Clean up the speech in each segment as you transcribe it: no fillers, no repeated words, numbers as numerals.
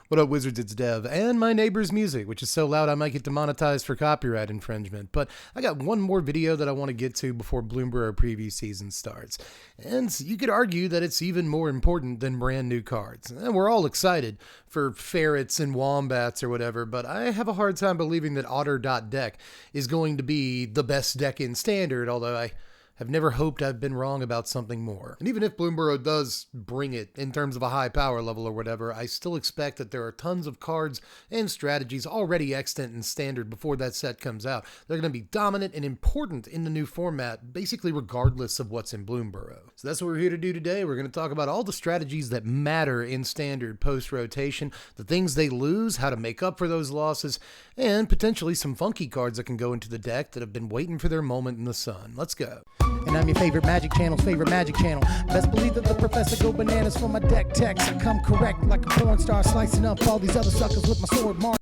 What up, Wizards? It's Dev, and my neighbor's music, which is so loud I might get demonetized for copyright infringement. But I got one more video that I want to get to before Bloomborough preview season starts. And you could argue that it's even more important than brand new cards. And we're all excited for ferrets and wombats or whatever, but I have a hard time believing that Otter.deck is going to be the best deck in Standard, although I have never hoped I've been wrong about something more. And even if Bloomborough does bring it in terms of a high power level or whatever, I still expect that there are tons of cards and strategies already extant in Standard before that set comes out. They're going to be dominant and important in the new format, basically regardless of what's in Bloomborough. So that's what we're here to do today. We're going to talk about all the strategies that matter in Standard post-rotation, the things they lose, how to make up for those losses, and potentially some funky cards that can go into the deck that have been waiting for their moment in the sun. Let's go. And I'm your favorite Magic Channel's favorite Magic Channel. Best believe that the professor go bananas for my deck techs. I come correct like a porn star, slicing up all these other suckers with my sword mark.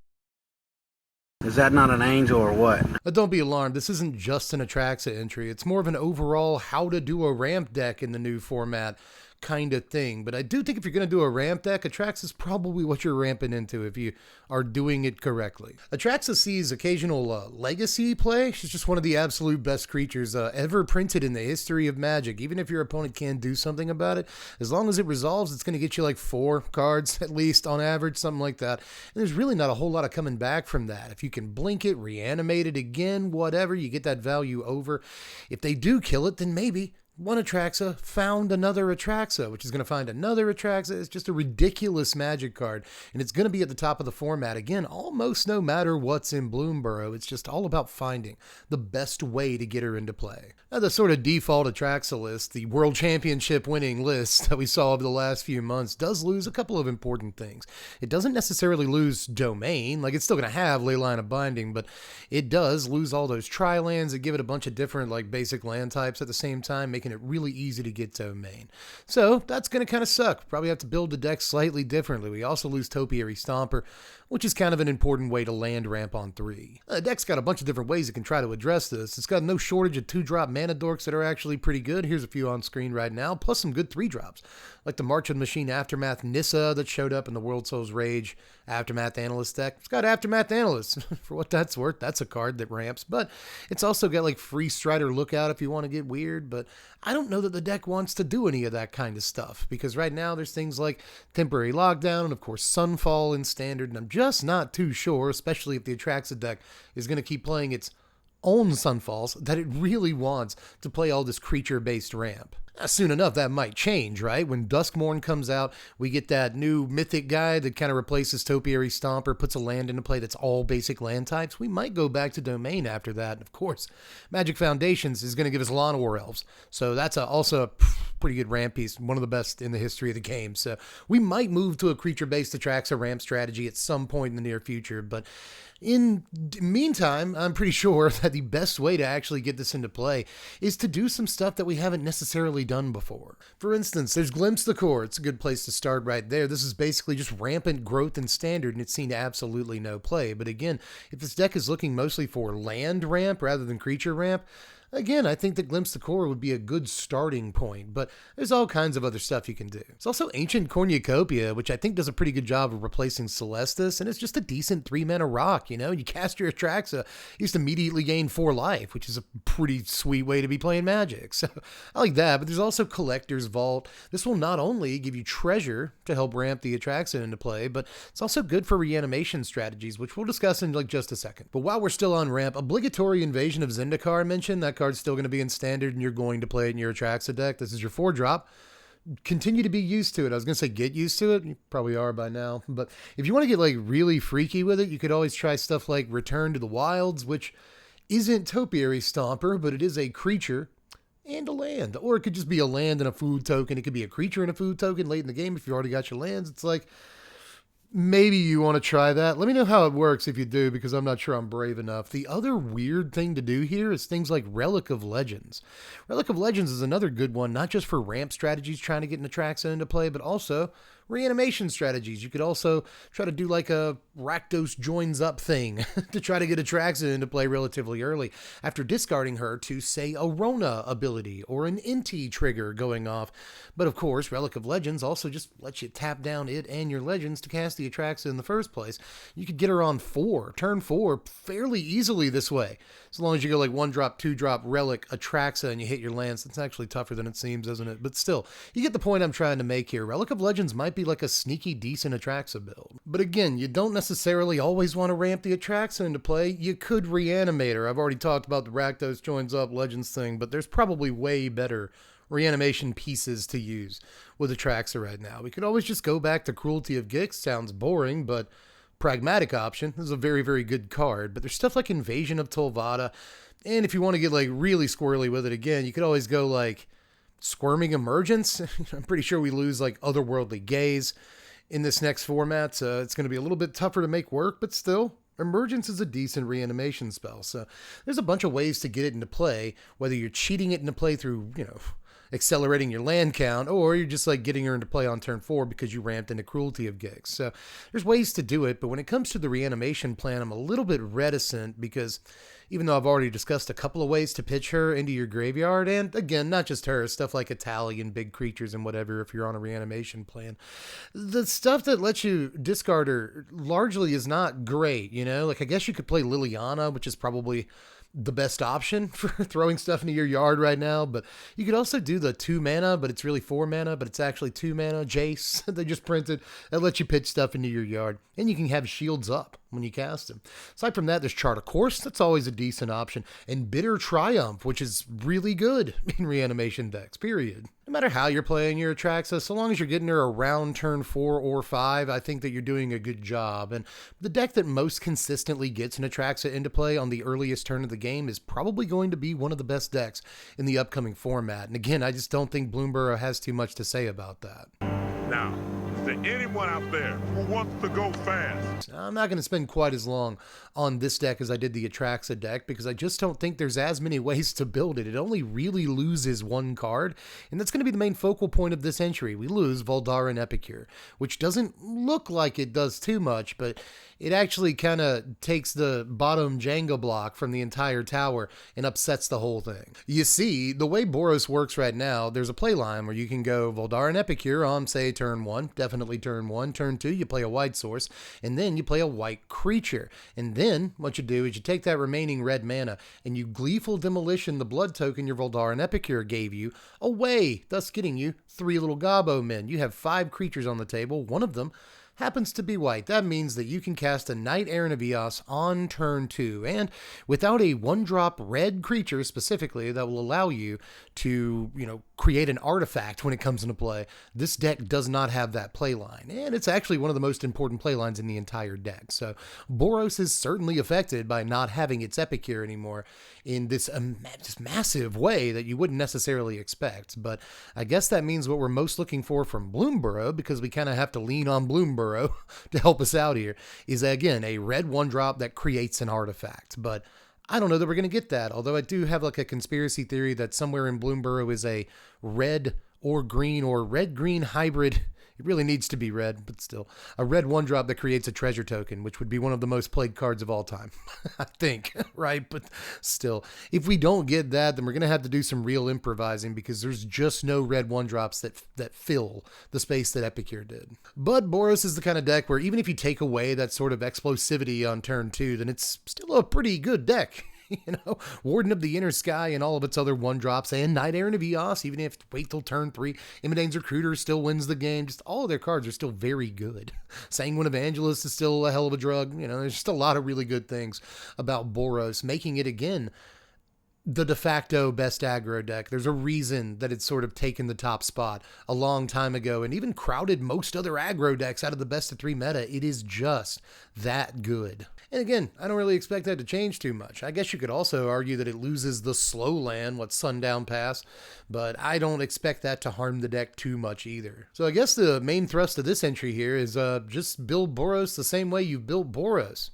Is that not an angel or what? Don't be alarmed, this isn't just an Atraxa entry. It's more of an overall how to do a ramp deck in the new format kind of thing. But I do think if you're going to do a ramp deck, Atraxa is probably what you're ramping into if you are doing it correctly. Atraxa sees occasional legacy play. She's just one of the absolute best creatures ever printed in the history of Magic. Even if your opponent can do something about it, as long as it resolves, it's going to get you like 4 cards at least on average, something like that. And there's really not a whole lot of coming back from that. If you can blink it, reanimate it again, whatever, you get that value over. If they do kill it, then maybe one Atraxa found another Atraxa, which is going to find another Atraxa. It's just a ridiculous Magic card, and it's going to be at the top of the format again, almost no matter what's in Bloomborough. It's just all about finding the best way to get her into play. Now, the sort of default Atraxa list, the World Championship winning list that we saw over the last few months, does lose a couple of important things. It doesn't necessarily lose Domain, like it's still going to have Leyline of Binding, but it does lose all those tri-lands that give it a bunch of different like basic land types at the same time, making it really easy to get Domain. So that's going to kind of suck. Probably have to build the deck slightly differently. We also lose Topiary Stomper, which is kind of an important way to land ramp on 3. The deck's got a bunch of different ways it can try to address this. It's got no shortage of 2-drop mana dorks that are actually pretty good. Here's a few on screen right now, plus some good 3-drops, like the March of the Machine Aftermath Nissa that showed up in the World Souls Rage Aftermath Analyst deck. It's got Aftermath Analyst. For what that's worth, that's a card that ramps, but it's also got like free Strider Lookout if you want to get weird, but I don't know that the deck wants to do any of that kind of stuff, because right now there's things like Temporary Lockdown and of course Sunfall in Standard, and I'm just not too sure, especially if the Atraxa deck is going to keep playing its own Sunfalls, that it really wants to play all this creature-based ramp. Soon enough, that might change, right? When Duskmourn comes out, we get that new mythic guy that kind of replaces Topiary Stomper, puts a land into play that's all basic land types. We might go back to Domain after that. And of course, Magic Foundations is going to give us Llanowar Elves. So that's also a pretty good ramp piece, one of the best in the history of the game. So we might move to a creature-based Atraxa ramp strategy at some point in the near future, but in the meantime, I'm pretty sure that the best way to actually get this into play is to do some stuff that we haven't necessarily done before. For instance, there's Glimpse the Core. It's a good place to start right there. This is basically just rampant growth in Standard, and it's seen absolutely no play. But again, if this deck is looking mostly for land ramp rather than creature ramp, again, I think that Glimpse the Core would be a good starting point, but there's all kinds of other stuff you can do. It's also Ancient Cornucopia, which I think does a pretty good job of replacing Celestis, and it's just a decent 3-mana rock, you know? You cast your Atraxa, you just immediately gain 4 life, which is a pretty sweet way to be playing Magic. So I like that, but there's also Collector's Vault. This will not only give you treasure to help ramp the Atraxa into play, but it's also good for reanimation strategies, which we'll discuss in like just a second. But while we're still on ramp, obligatory Invasion of Zendikar I mentioned, that card's still going to be in Standard, and you're going to play it in your Atraxa deck. This is your 4-drop. Continue to be used to it. I was going to say get used to it. You probably are by now. But if you want to get like really freaky with it, you could always try stuff like Return to the Wilds, which isn't Topiary Stomper, but it is a creature and a land. Or it could just be a land and a food token. It could be a creature and a food token late in the game if you already got your lands. It's like, maybe you want to try that. Let me know how it works if you do, because I'm not sure I'm brave enough. The other weird thing to do here is things like Relic of Legends. Relic of Legends is another good one, not just for ramp strategies trying to get an Atraxa into play, but also Reanimation strategies. You could also try to do like a Rakdos joins up thing to try to get Atraxa into play relatively early after discarding her to, say, a Rona ability or an Inti trigger going off. But of course, Relic of Legends also just lets you tap down it and your Legends to cast the Atraxa in the first place. You could get her on turn 4, fairly easily this way. As long as you go like 1-drop, 2-drop, Relic, Atraxa, and you hit your lands. It's actually tougher than it seems, isn't it? But still, you get the point I'm trying to make here. Relic of Legends might be like a sneaky, decent Atraxa build. But again, you don't necessarily always want to ramp the Atraxa into play. You could reanimate her. I've already talked about the Rakdos joins up Legends thing, but there's probably way better reanimation pieces to use with Atraxa right now. We could always just go back to Cruelty of Gix. Sounds boring, but pragmatic option. This is a very, very good card. But there's stuff like Invasion of Tolvada. And if you want to get like really squirrely with it again, you could always go like Squirming Emergence. I'm pretty sure we lose like Otherworldly Gaze in this next format. So it's going to be a little bit tougher to make work, but still, Emergence is a decent reanimation spell. So there's a bunch of ways to get it into play, whether you're cheating it into play through, accelerating your land count, or you're just like getting her into play on turn 4 because you ramped into Cruelty of Gix. So there's ways to do it, but when it comes to the reanimation plan, I'm a little bit reticent because even though I've already discussed a couple of ways to pitch her into your graveyard, and again, not just her, stuff like Italian, big creatures and whatever if you're on a reanimation plan, the stuff that lets you discard her largely is not great, Like I guess you could play Liliana, which is probably the best option for throwing stuff into your yard right now, but you could also do the 2 mana, but it's really 4 mana, but it's actually 2 mana Jace they just printed that lets you pitch stuff into your yard, and you can have shields up when you cast them. Aside from that, there's Chart a Course. That's always a decent option, and Bitter Triumph, which is really good in reanimation decks, period. No matter how you're playing your Atraxa, so long as you're getting her around turn 4 or 5, I think that you're doing a good job. And the deck that most consistently gets an Atraxa into play on the earliest turn of the game is probably going to be one of the best decks in the upcoming format. And again, I just don't think Bloomborough has too much to say about that. Now, is there anyone out there who wants to go fast? I'm not going to spend quite as long on this deck as I did the Atraxa deck because I just don't think there's as many ways to build it. It only really loses one card, and that's going to be the main focal point of this entry. We lose Voldaren Epicure, which doesn't look like it does too much, but it actually kind of takes the bottom Jenga block from the entire tower and upsets the whole thing. You see, the way Boros works right now, there's a play line where you can go Voldaren Epicure on, say, turn 1, definitely turn 1. Turn 2, you play a white source, and then you play a white creature. And then what you do is you take that remaining red mana and you Gleeful Demolition the blood token your Voldaren Epicure gave you away, thus getting you 3 little Gobbo men. You have 5 creatures on the table, one of them happens to be white. That means that you can cast a Knight Errant of Eos on turn 2, and without a 1-drop red creature specifically that will allow you to, create an artifact when it comes into play, this deck does not have that play line, and it's actually one of the most important play lines in the entire deck. So Boros is certainly affected by not having its Epicure anymore in this just massive way that you wouldn't necessarily expect. But I guess that means what we're most looking for from Bloomborough, because we kind of have to lean on Bloomborough to help us out here, is again a red 1-drop that creates an artifact. But I don't know that we're going to get that, although I do have like a conspiracy theory that somewhere in Bloomborough is a red or green or red-green hybrid. It really needs to be red, but still. A red 1-drop that creates a treasure token, which would be one of the most played cards of all time, I think, right? But still, if we don't get that, then we're going to have to do some real improvising because there's just no red 1-drops that fill the space that Epicure did. But Boros is the kind of deck where even if you take away that sort of explosivity on turn 2, then it's still a pretty good deck. Warden of the Inner Sky and all of its other 1-drops, and Knight Errant of Eos, even if you wait till turn 3, Immodane's Recruiter still wins the game. Just all of their cards are still very good. Sanguine Evangelist is still a hell of a drug. There's just a lot of really good things about Boros, making it, again, the de facto best aggro deck. There's a reason that it's sort of taken the top spot a long time ago and even crowded most other aggro decks out of the best of 3 meta. It is just that good. And again, I don't really expect that to change too much. I guess you could also argue that it loses the slow land, Sundown Pass, but I don't expect that to harm the deck too much either. So I guess the main thrust of this entry here is just build Boros the same way you've built Boros.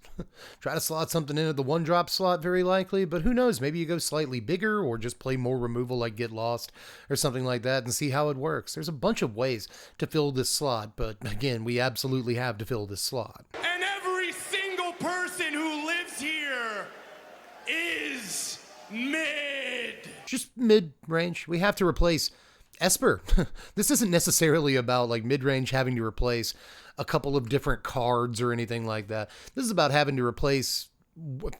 Try to slot something into the 1-drop slot very likely, but who knows, maybe you go slightly slightly bigger or just play more removal like Get Lost or something like that and see how it works. There's a bunch of ways to fill this slot, but again, we absolutely have to fill this slot. And every single person who lives here is mid. Just mid-range. We have to replace Esper. This isn't necessarily about like mid-range having to replace a couple of different cards or anything like that. This is about having to replace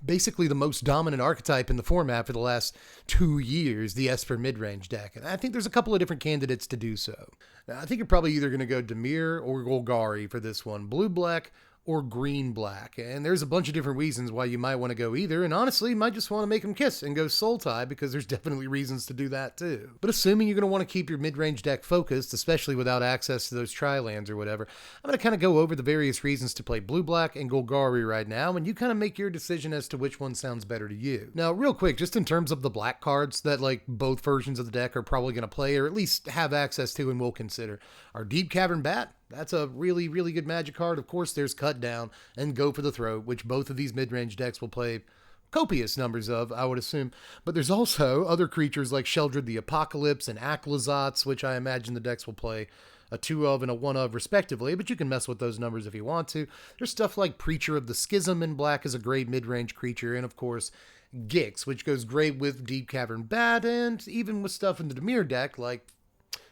basically the most dominant archetype in the format for the last 2 years, the Esper mid-range deck. And I think there's a couple of different candidates to do so. Now, I think you're probably either going to go Dimir or Golgari for this one. Blue-black or green-black. And there's a bunch of different reasons why you might want to go either. And honestly, you might just want to make them kiss and go Sultai, because there's definitely reasons to do that too. But assuming you're going to want to keep your mid-range deck focused, especially without access to those tri-lands or whatever, I'm going to kind of go over the various reasons to play blue-black and Golgari right now, and you kind of make your decision as to which one sounds better to you. Now, real quick, just in terms of the black cards that like both versions of the deck are probably going to play, or at least have access to and will consider, are Deep Cavern Bat. That's a really, really good magic card. Of course, there's Cut Down and Go for the Throat, which both of these mid-range decks will play copious numbers of, I would assume. But there's also other creatures like Sheldred the Apocalypse and Aclazotz, which I imagine the decks will play a 2 of and a 1 of respectively, but you can mess with those numbers if you want to. There's stuff like Preacher of the Schism in black is a great mid-range creature, and of course, Gix, which goes great with Deep Cavern Bat, and even with stuff in the Dimir deck like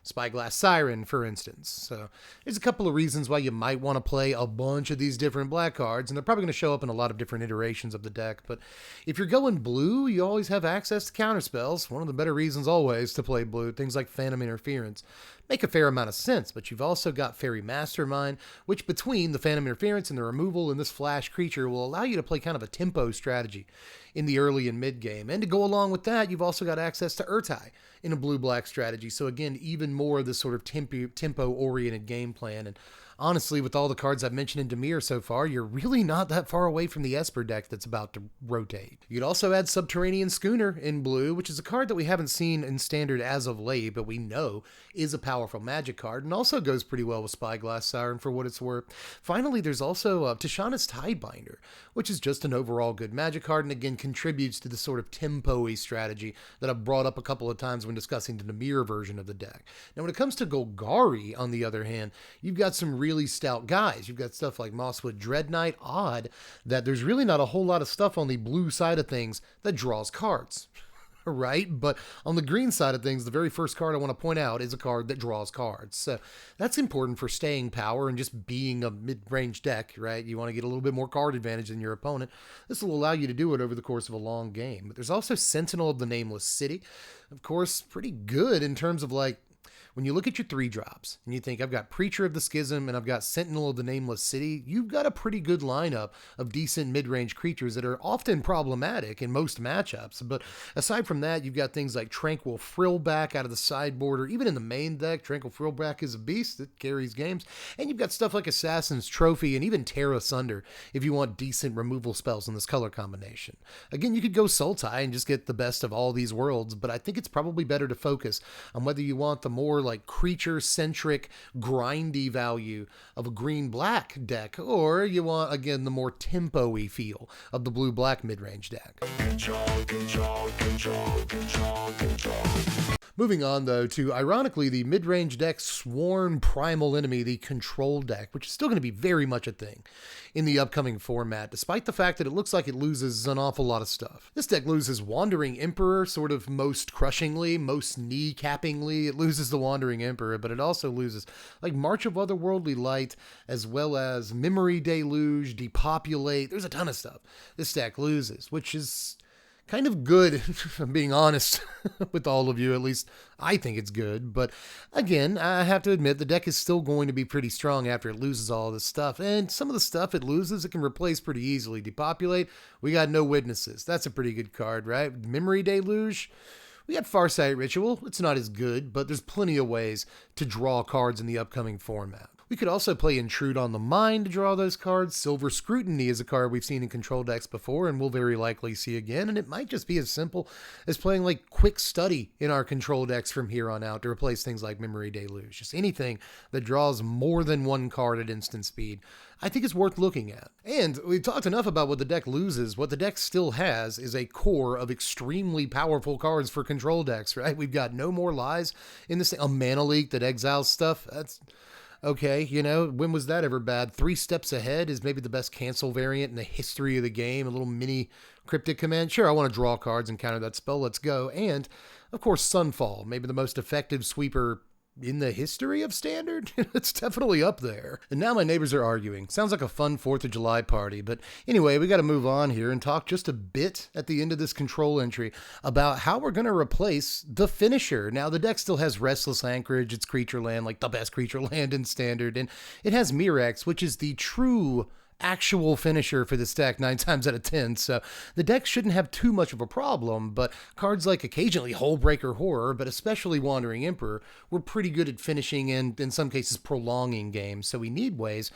Spyglass Siren, for instance. So there's a couple of reasons why you might want to play a bunch of these different black cards, and they're probably going to show up in a lot of different iterations of the deck. But if you're going blue, you always have access to counterspells. One of the better reasons always to play blue, things like Phantom Interference, make a fair amount of sense. But you've also got Fairy Mastermind, which between the Phantom Interference and the removal and this flash creature will allow you to play kind of a tempo strategy in the early and mid game. And to go along with that, you've also got access to Urtai in a blue-black strategy. So again, even more of this sort of tempo-oriented game plan. And honestly, with all the cards I've mentioned in Dimir so far, you're really not that far away from the Esper deck that's about to rotate. You'd also add Subterranean Schooner in blue, which is a card that we haven't seen in Standard as of late, but we know is a powerful magic card, and also goes pretty well with Spyglass Siren for what it's worth. Finally, there's also Tishana's Tidebinder, which is just an overall good magic card, and again contributes to the sort of tempo-y strategy that I've brought up a couple of times when discussing the Dimir version of the deck. Now, when it comes to Golgari, on the other hand, you've got some really stout guys. You've got stuff like Mosswood Dreadknight. Odd that there's really not a whole lot of stuff on the blue side of things that draws cards, right? But on the green side of things, the very first card I want to point out is a card that draws cards. So that's important for staying power and just being a mid-range deck, right? You want to get a little bit more card advantage than your opponent. This will allow you to do it over the course of a long game. But there's also Sentinel of the Nameless City. Of course, pretty good in terms of like, when you look at your 3-drops and you think, I've got Preacher of the Schism and I've got Sentinel of the Nameless City, you've got a pretty good lineup of decent mid-range creatures that are often problematic in most matchups. But aside from that, you've got things like Tranquil Frillback out of the sideboard, or even in the main deck, Tranquil Frillback is a beast that carries games. And you've got stuff like Assassin's Trophy and even Terra Sunder if you want decent removal spells in this color combination. Again, you could go Sultai and just get the best of all these worlds, but I think it's probably better to focus on whether you want the more like creature-centric, grindy value of a green-black deck, or you want, again, the more tempo-y feel of the blue-black mid-range deck. Moving on, though, to, ironically, the mid-range deck Sworn Primal Enemy, the Control deck, which is still going to be very much a thing in the upcoming format, despite the fact that it looks like it loses an awful lot of stuff. This deck loses Wandering Emperor sort of most crushingly, most knee-cappingly. It loses the Wandering Emperor, but it also loses like March of Otherworldly Light, as well as Memory Deluge, Depopulate. There's a ton of stuff this deck loses, which is kind of good, if I'm being honest with all of you. At least I think it's good. But again, I have to admit the deck is still going to be pretty strong after it loses all this stuff. And some of the stuff it loses, it can replace pretty easily. Depopulate, we got No Witnesses. That's a pretty good card, right? Memory Deluge, we got Farsight Ritual. It's not as good, but there's plenty of ways to draw cards in the upcoming format. We could also play Intrude on the Mind to draw those cards. Silver Scrutiny is a card we've seen in control decks before and we'll very likely see again, and it might just be as simple as playing like Quick Study in our control decks from here on out to replace things like Memory Deluge. Just anything that draws more than one card at instant speed, I think it's worth looking at. And we've talked enough about what the deck loses. What the deck still has is a core of extremely powerful cards for control decks, right? We've got No More Lies in this thing, a Mana Leak that exiles stuff. That's okay, you know, when was that ever bad? 3 Steps Ahead is maybe the best cancel variant in the history of the game. A little mini cryptic command. Sure, I want to draw cards and counter that spell. Let's go. And, of course, Sunfall, maybe the most effective sweeper in the history of Standard. It's definitely up there. And now my neighbors are arguing. Sounds like a fun 4th of July party. But anyway, we got to move on here and talk just a bit at the end of this control entry about how we're going to replace the finisher. Now, the deck still has Restless Anchorage. It's creature land, like the best creature land in Standard. And it has Mirrex, which is the true actual finisher for this deck 9 times out of 10, so the deck shouldn't have too much of a problem, but cards like occasionally Hullbreaker Horror, but especially Wandering Emperor, were pretty good at finishing and in some cases prolonging games, so we need ways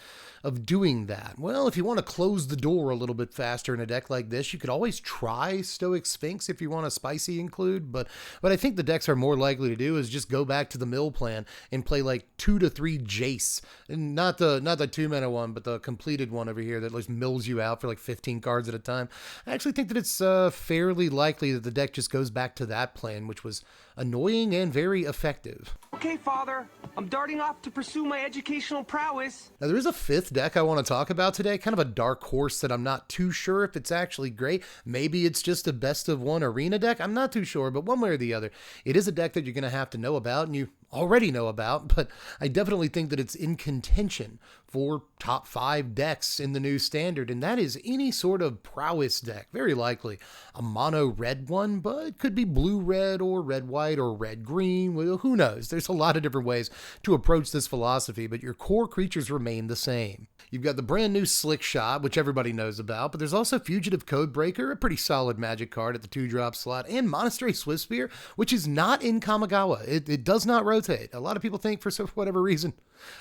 of doing that. Well, if you want to close the door a little bit faster in a deck like this, you could always try Stoic Sphinx if you want a spicy include, but what I think the decks are more likely to do is just go back to the mill plan and play like 2 to 3 Jace, and not the 2-mana one, but the completed one over here that just mills you out for like 15 cards at a time. I actually think that it's fairly likely that the deck just goes back to that plan, which was annoying and very effective. Okay, Father, I'm darting off to pursue my educational prowess. Now, there is a 5th deck I want to talk about today, kind of a dark horse that I'm not too sure if it's actually great. Maybe it's just a best of one arena deck. I'm not too sure, but one way or the other, it is a deck that you're going to have to know about, and you already know about, but I definitely think that it's in contention for top 5 decks in the new Standard, and that is any sort of prowess deck. Very likely a mono red one, but it could be blue-red or red-white or red-green. Well, who knows? There's a lot of different ways to approach this philosophy, but your core creatures remain the same. You've got the brand new Slick Shot, which everybody knows about, but there's also Fugitive Codebreaker, a pretty solid magic card at the 2-drop slot, and Monastery Swiftspear, which is not in Kamigawa. It does not rotate. A lot of people think for whatever reason.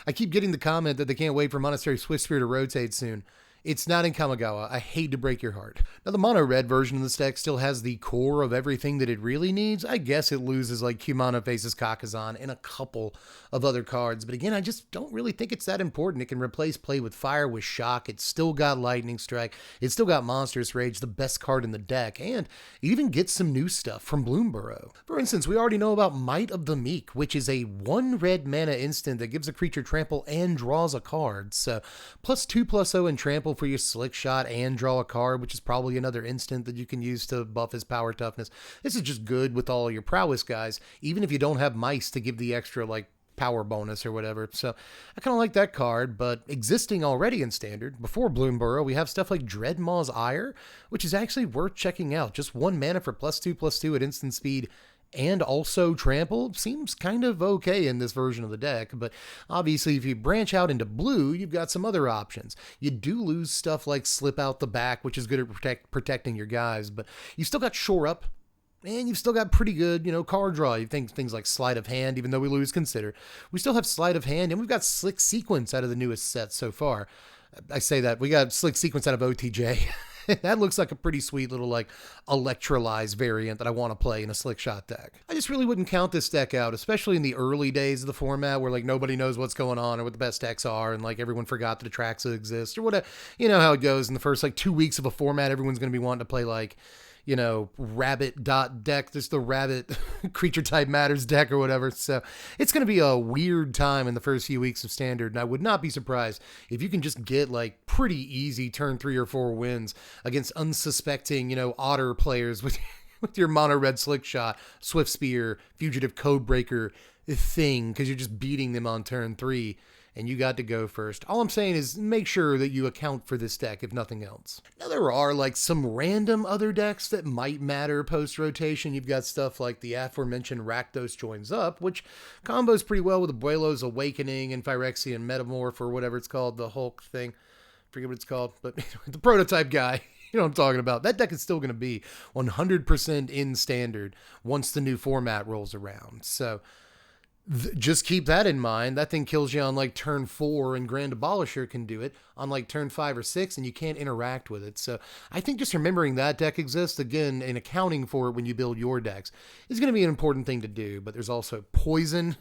I keep getting the comment that they can't wait for Monastery Swiftspear to rotate soon. It's not in Kamigawa. I hate to break your heart. Now, the mono red version of this deck still has the core of everything that it really needs. I guess it loses like Kumano Faces Kakazan and a couple of other cards. But again, I just don't really think it's that important. It can replace Play with Fire with Shock. It's still got Lightning Strike. It's still got Monstrous Rage, the best card in the deck. And it even gets some new stuff from Bloomborough. For instance, we already know about Might of the Meek, which is a 1 red mana instant that gives a creature trample and draws a card. So +2/+0 and trample for your Slick Shot and draw a card, which is probably another instant that you can use to buff his power toughness. This is just good with all your prowess guys, even if you don't have mice to give the extra like power bonus or whatever. So I kind of like that card, but existing already in Standard, before Bloomborough, we have stuff like Dreadmaw's Ire, which is actually worth checking out. Just 1 mana for +2/+2 at instant speed and also trample seems kind of okay in this version of the deck, but obviously if you branch out into blue, you've got some other options. You do lose stuff like Slip Out the Back, which is good at protecting your guys, but you still got Shore Up, and you've still got pretty good, card draw. You think things like Sleight of Hand, even though we lose Consider. We still have Sleight of Hand, and we've got Slick Sequence out of the newest set so far. I say that, we got Slick Sequence out of OTJ. That looks like a pretty sweet little like Electrolyze variant that I want to play in a Slick Shot deck. I just really wouldn't count this deck out, especially in the early days of the format where like nobody knows what's going on or what the best decks are, and like everyone forgot that Atraxa exists or whatever. You know how it goes in the first like 2 weeks of a format. Everyone's going to be wanting to play like, rabbit deck. There's the rabbit creature type matters deck or whatever. So it's going to be a weird time in the first few weeks of Standard. And I would not be surprised if you can just get like pretty easy turn 3 or 4 wins against unsuspecting, otter players with your mono red Slick Shot, Swift Spear, Fugitive Codebreaker thing, because you're just beating them on turn 3. And you got to go first. All I'm saying is make sure that you account for this deck, if nothing else. Now, there are like some random other decks that might matter post-rotation. You've got stuff like the aforementioned Rakdos Joins Up, which combos pretty well with Abuelo's Awakening and Phyrexian Metamorph, or whatever it's called, the Hulk thing. Forget what it's called, but the prototype guy. You know what I'm talking about. That deck is still going to be 100% in Standard once the new format rolls around. So Just keep that in mind. That thing kills you on like turn 4, and Grand Abolisher can do it on like turn 5 or 6, and you can't interact with it. So I think just remembering that deck exists, again, and accounting for it when you build your decks is going to be an important thing to do. But there's also Poison.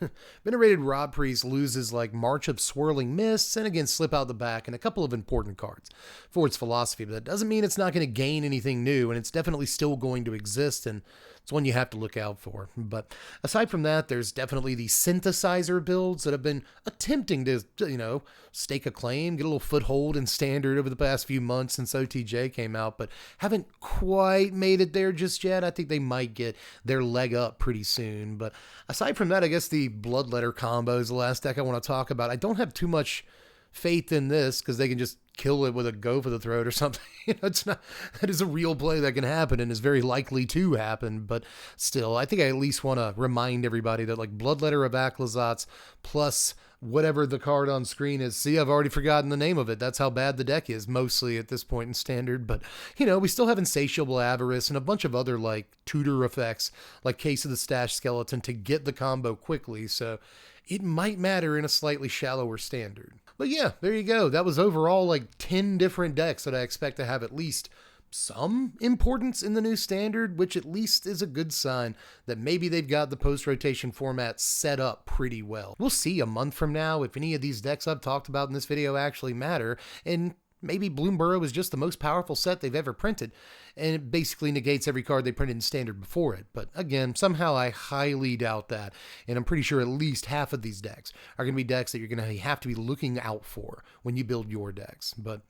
Venerated Rob Priest loses like March of Swirling Mists, and again, Slip Out the Back, and a couple of important cards for its philosophy. But that doesn't mean it's not going to gain anything new, and it's definitely still going to exist, and it's one you have to look out for. But aside from that, there's definitely the synthesizer builds that have been attempting to, stake a claim, get a little foothold in Standard over the past few months since OTJ came out, but haven't quite made it there just yet. I think they might get their leg up pretty soon. But aside from that, I guess the Bloodletter combo is the last deck I want to talk about. I don't have too much faith in this because they can just kill it with a go for the throat or something. It's not, that is a real play that can happen and is very likely to happen. But still, I think I at least want to remind everybody that like Bloodletter of Aclazotz plus whatever the card on screen is. See, I've already forgotten the name of it. That's how bad the deck is mostly at this point in Standard. But, we still have Insatiable Avarice and a bunch of other like tutor effects like Case of the Stash Skeleton to get the combo quickly. So it might matter in a slightly shallower Standard. But yeah, there you go. That was overall like 10 different decks that I expect to have at least some importance in the new Standard, which at least is a good sign that maybe they've got the post-rotation format set up pretty well. We'll see a month from now if any of these decks I've talked about in this video actually matter, and maybe Bloomborough is just the most powerful set they've ever printed, and it basically negates every card they printed in Standard before it. But again, somehow I highly doubt that, and I'm pretty sure at least half of these decks are going to be decks that you're going to have to be looking out for when you build your decks. But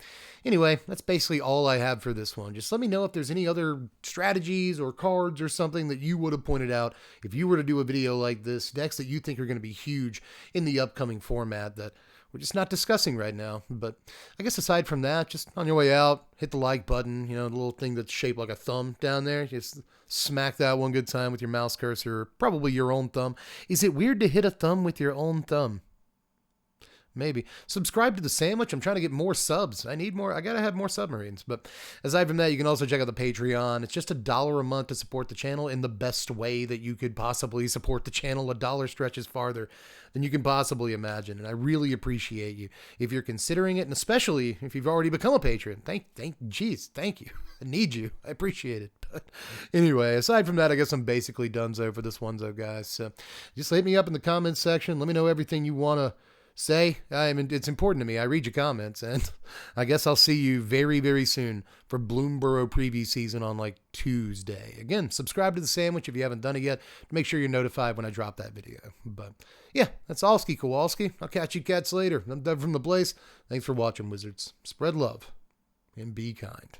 anyway, that's basically all I have for this one. Just let me know if there's any other strategies or cards or something that you would have pointed out if you were to do a video like this, decks that you think are going to be huge in the upcoming format that we're just not discussing right now. But I guess aside from that, just on your way out, hit the like button, the little thing that's shaped like a thumb down there. Just smack that one good time with your mouse cursor, or probably your own thumb. Is it weird to hit a thumb with your own thumb? Maybe. Subscribe to the sandwich. I'm trying to get more subs. I need more. I got to have more submarines. But aside from that, you can also check out the Patreon. It's just $1 a month to support the channel in the best way that you could possibly support the channel. $1 stretches farther than you can possibly imagine. And I really appreciate you if you're considering it, and especially if you've already become a patron. Thank you. I need you. I appreciate it. But anyway, aside from that, I guess I'm basically donezo for this one, guys. So just hit me up in the comments section. Let me know everything you want to say. It's important to me. I read your comments, and I guess I'll see you very, very soon for Bloomborough preview season on like Tuesday. Again, subscribe to the sandwich if you haven't done it yet to make sure you're notified when I drop that video. But yeah, that's Allski Kowalski. I'll catch you cats later. I'm Doug from the Blaze. Thanks for watching, Wizards. Spread love and be kind.